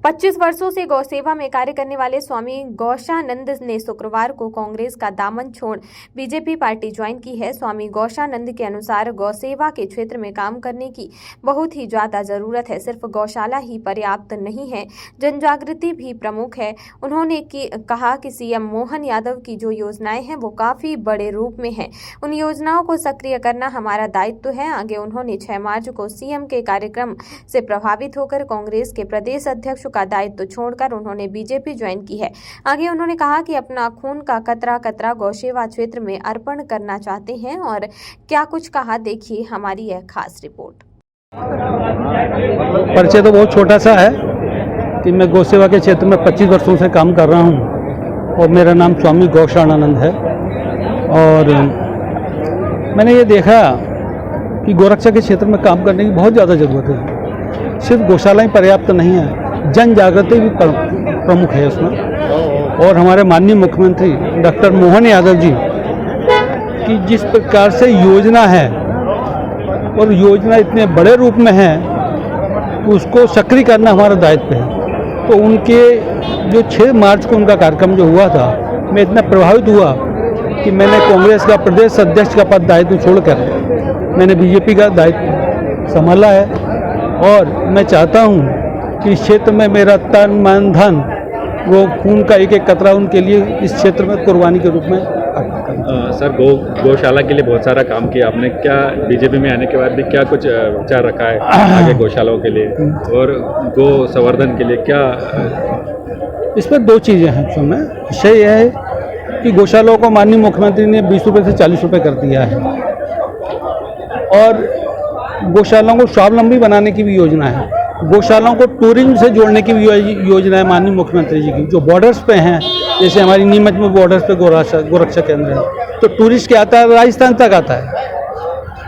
25 वर्षों से गौसेवा में कार्य करने वाले स्वामी गौशानंद ने शुक्रवार को कांग्रेस का दामन छोड़ बीजेपी पार्टी ज्वाइन की है। स्वामी गौशानंद के अनुसार गौसेवा के क्षेत्र में काम करने की बहुत ही ज्यादा जरूरत है। सिर्फ गौशाला ही पर्याप्त नहीं है, जन जागृति भी प्रमुख है। उन्होंने कहा कि सीएम मोहन यादव की जो योजनाएं हैं वो काफी बड़े रूप में है, उन योजनाओं को सक्रिय करना हमारा दायित्व है। आगे उन्होंने 6 मार्च को सीएम के कार्यक्रम से प्रभावित होकर कांग्रेस के प्रदेश अध्यक्ष का दायित्व छोड़कर उन्होंने बीजेपी ज्वाइन की है। आगे उन्होंने कहा कि अपना खून का कतरा कतरा गौसेवा क्षेत्र में अर्पण करना चाहते हैं। और क्या कुछ कहा, देखिए हमारी यह खास रिपोर्ट। परिचय तो बहुत छोटा सा है कि मैं गौसेवा के क्षेत्र में 25 वर्षों से काम कर रहा हूं और मेरा नाम स्वामी गौशानंद है। और मैंने ये देखा कि गौरक्षा के क्षेत्र में काम करने की बहुत ज़्यादा ज़रूरत है। सिर्फ गौशाला ही पर्याप्त नहीं है, जन जागृति भी प्रमुख है उसमें। और हमारे माननीय मुख्यमंत्री डॉक्टर मोहन यादव जी की जिस प्रकार से योजना है और योजना इतने बड़े रूप में है, उसको सक्रिय करना हमारा दायित्व है। तो उनके जो 6 मार्च को उनका कार्यक्रम जो हुआ था, मैं इतना प्रभावित हुआ कि मैंने कांग्रेस का प्रदेश अध्यक्ष का पद दायित्व छोड़कर मैंने बीजेपी का दायित्व संभाला है। और मैं चाहता हूं कि इस क्षेत्र में मेरा तन मन धन वो खून का एक एक कतरा उनके लिए इस क्षेत्र में कुर्बानी के रूप में सर गौशाला के लिए बहुत सारा काम किया आपने। क्या बीजेपी में आने के बाद भी क्या कुछ विचार रखा है आगे गौशालाओं के लिए और गौ संवर्धन के लिए? क्या इसमें 2 चीज़ें हैं। सुनना विषय यह है कि गौशालाओं को माननीय मुख्यमंत्री ने 20 रुपये से 40 रुपये कर दिया है और गौशालाओं को स्वावलंबी बनाने की भी योजना है। गौशालाओं को टूरिज्म से जोड़ने की भी योजना है माननीय मुख्यमंत्री जी की। जो बॉर्डर्स पे हैं, जैसे हमारी नीमच में बॉर्डर्स पे गौरक्षा केंद्र है, तो टूरिस्ट क्या आता है, राजस्थान तक आता है।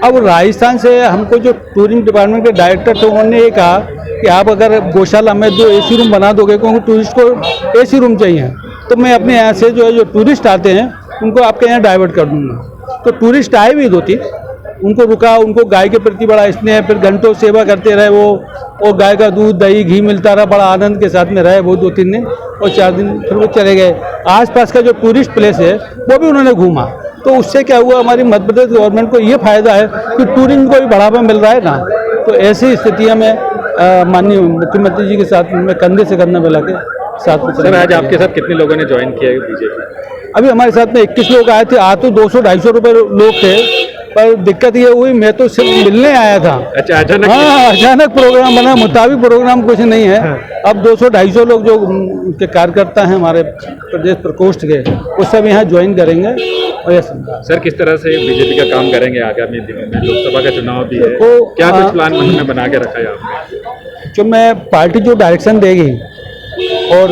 अब राजस्थान से हमको जो टूरिज्म डिपार्टमेंट के डायरेक्टर थे, उन्होंने ये कहा कि आप अगर गौशाला में 2 AC रूम बना दोगे, क्योंकि टूरिस्ट को AC रूम चाहिए, तो मैं अपने यहाँ से जो टूरिस्ट आते हैं उनको आपके यहाँ डाइवर्ट कर दूँगा। तो टूरिस्ट आए भी 2-3, उनको रुका, उनको गाय के प्रति बड़ा स्नेह, फिर घंटों सेवा करते रहे वो गाय का दूध दही घी मिलता रहा, बड़ा आनंद के साथ में रहे वो 2-3 दिन और 4 दिन, फिर वो चले गए। आसपास का जो टूरिस्ट प्लेस है वो भी उन्होंने घूमा। तो उससे क्या हुआ, हमारी मध्य प्रदेश गवर्नमेंट को ये फायदा है कि टूरिज्म को भी बढ़ावा मिल रहा है ना। तो ऐसी स्थितियाँ में माननीय मुख्यमंत्री जी के साथ में कंधे से कंधा मिला के साथ में। सर आज आपके साथ कितने लोगों ने ज्वाइन किया है बीजेपी? अभी हमारे साथ में 21 लोग आए थे। आ तो 200-250 रुपये लोग थे, पर दिक्कत ये हुई मैं तो सिर्फ मिलने आया था। अच्छा, अचानक? हाँ, अचानक प्रोग्राम बना, मुताबिक प्रोग्राम कुछ नहीं है। अब 200-250 लोग जो के कार्यकर्ता हैं हमारे प्रदेश प्रकोष्ठ के, वो सब यहाँ ज्वाइन करेंगे। और सर किस तरह से बीजेपी का काम करेंगे आगामी दिनों में? लोकसभा का चुनाव भी है, क्या कुछ प्लान मन में बना के रखा है आपने? जो मैं पार्टी जो डायरेक्शन देगी और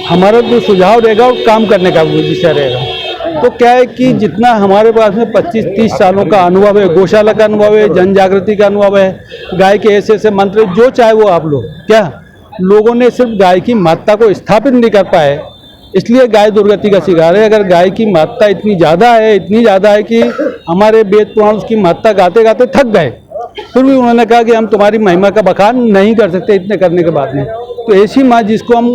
हमारा जो सुझाव रहेगा वो काम करने का विषय रहेगा। तो क्या है कि जितना हमारे पास में 25-30 सालों का अनुभव है, गौशाला का अनुभव है, जन जागृति का अनुभव है, गाय के ऐसे मंत्र जो चाहे वो आप लोग, क्या लोगों ने सिर्फ गाय की महत्ता को स्थापित नहीं कर पाए, इसलिए गाय दुर्गति का शिकार है। अगर गाय की महत्ता इतनी ज़्यादा है कि हमारे वेद पुराण उसकी महत्ता गाते गाते थक गए, फिर भी उन्होंने कहा कि हम तुम्हारी महिमा का बखान नहीं कर सकते इतने करने के बाद में। तो ऐसी माँ जिसको हम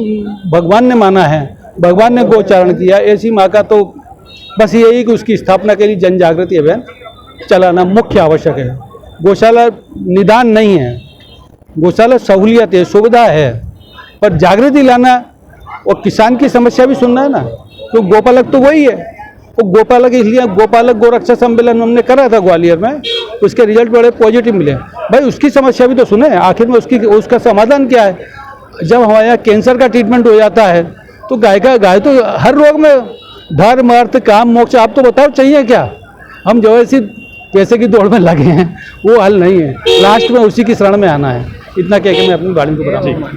भगवान ने माना है, भगवान ने गोचारण किया, ऐसी माँ का तो बस यही कि उसकी स्थापना के लिए जन जागृति अभियान चलाना मुख्य आवश्यक है। गौशाला निदान नहीं है, गौशाला सहूलियत है, सुविधा है, पर जागृति लाना और किसान की समस्या भी सुनना है ना। तो गोपालक तो वही है, वो गोपालक इसलिए गोपालक गोरक्षा सम्मेलन हमने करा था ग्वालियर में, उसके रिजल्ट बड़े पॉजिटिव मिले। भाई उसकी समस्या भी तो सुने, आखिर में उसका समाधान क्या है। जब हमारे यहाँ कैंसर का ट्रीटमेंट हो जाता है तो गाय तो हर रोग में धर्म अर्थ काम मोक्ष, आप तो बताओ चाहिए क्या। हम जो ऐसी पैसे की दौड़ में लगे हैं वो हल नहीं है, लास्ट में उसी की शरण में आना है। इतना कह के मैं अपनी वाणी को बढ़ाऊंगा।